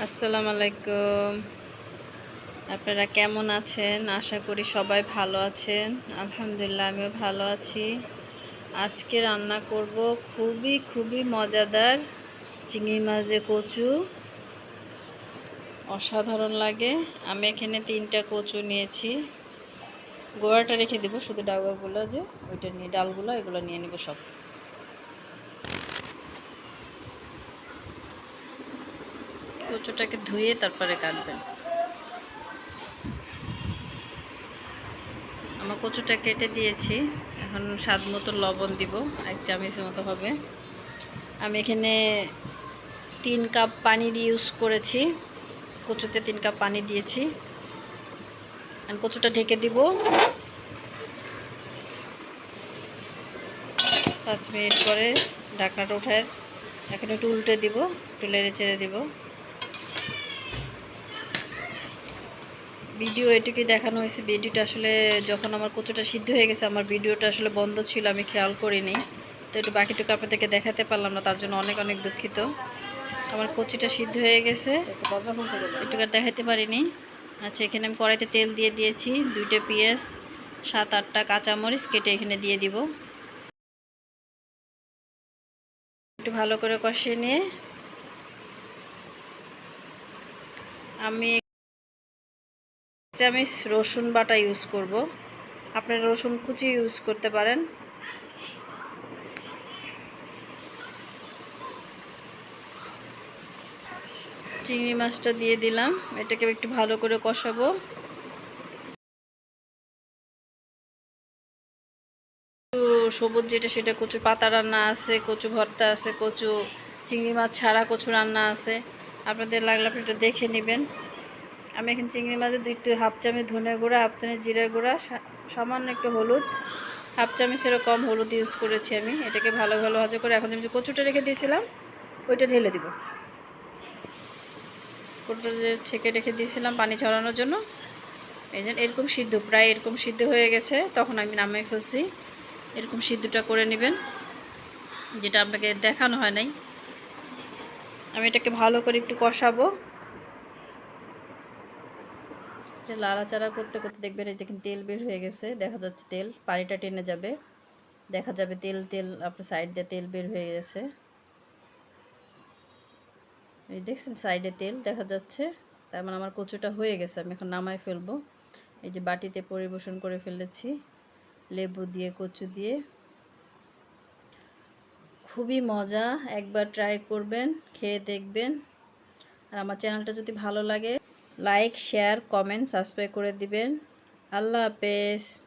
আসসালামু আলাইকুম। আপনারা কেমন আছেন? আশা করি সবাই ভালো আছেন। আলহামদুলিল্লাহ আমিও ভালো আছি। আজকে রান্না করব খুবই মজাদার চিংড়ি মাছ দিয়ে কচু। অসাধারণ লাগে। আমি এখানে 3টা কচু নিয়েছি। গোড়াটা রেখে দেব, শুধু ডাগাগুলো যে ওইটা নিয়ে ডালগুলো এগুলো নিয়ে নেব সব। কচুটাকে ধুয়ে তারপরে কাটবেন। আমার কচুটা কেটে দিয়েছি, এখন স্বাদ মতো লবণ দিব, 1 চামচের মতো হবে। আমি এখানে 3 কাপ পানি দিয়ে ইউজ করেছি, কচুতে 3 কাপ পানি দিয়েছি। আর কচুটা ঢেকে দিব 5 মিনিট পরে। ঢাকনাটা উঠায় এখন একটু উল্টে দিব, একটু নেড়ে চেড়ে দিব। ভিডিও এটুকুই দেখানো হয়েছে। ভিডিওটা আসলে যখন আমার কচুটা সিদ্ধ হয়ে গেছে, আমার ভিডিওটা আসলে বন্ধ ছিল, আমি খেয়াল করিনি, তো একটু বাকিটুকু আপনাদেরকে দেখাতে পারলাম না, তার জন্য অনেক দুঃখিত। আমার কচুটা সিদ্ধ হয়ে গেছে, একটু দেখাতে পারিনি। আচ্ছা, এখানে আমি কড়াইতে তেল দিয়ে দিয়েছি, 2টা পেঁয়াজ, 7-8টা কাঁচামরিচ কেটে এখানে দিয়ে দিব। একটু ভালো করে কষিয়ে নিয়ে আমি 1 চামচ রসুন বাটা ইউজ করব। আপনারা রসুন কুচি ইউজ করতে পারেন। চিংড়ি মাছটা দিয়ে দিলাম, এটাকে একটু ভালো করে কষাবো। সবুজ যেটা সেটা কচু পাতা রান্না আছে, কচু ভর্তা আছে, কচু চিংড়ি মাছ ছাড়া কচু রান্না আছে, আপনাদের লাগলে আপনি একটু দেখে নেবেন। আমি এখন চিংড়ি মাছের 1/2 চামচ ধনে গুঁড়া, 1/2 চামচ জিরা গুঁড়া, সামান্য একটু হলুদ, 1/2 চামচেরও কম হলুদ ইউজ করেছি আমি। এটাকে ভালো ভাজা করে এখন আমি যে কচুটা রেখে দিয়েছিলাম ওইটা ঢেলে দিব। কচুটা যে ছেঁকে রেখে দিয়েছিলাম পানি ঝরানোর জন্য, এই যে এরকম সিদ্ধ, প্রায় এরকম সিদ্ধ হয়ে গেছে, তখন আমি নামিয়ে ফেলছি। এরকম সিদ্ধটা করে নেবেন, যেটা আপনাকে দেখানো হয় নাই। আমি এটাকে ভালো করে একটু কষাবো। লাড়াচাড়া করতে করতে দেখবেন এই দেখেন তেল বের হয়ে গেছে, দেখা যাচ্ছে তেল, পানিটা টেনে যাবে, দেখা যাবে তেল তেল আপনার সাইড দিয়ে তেল বের হয়ে গেছে। এই দেখছেন সাইডে তেল দেখা যাচ্ছে, তার মানে আমার কচুটা হয়ে গেছে। আমি এখন নামায় ফেলবো। এই যে বাটিতে পরিবেশন করে ফেলেছি, লেবু দিয়ে কচু দিয়ে। খুবই মজা, একবার ট্রাই করবেন, খেয়ে দেখবেন। আর আমার চ্যানেলটা যদি ভালো লাগে লাইক, শেয়ার, কমেন্ট, সাবস্ক্রাইব করে দিবেন। আল্লাহ হাফেজ।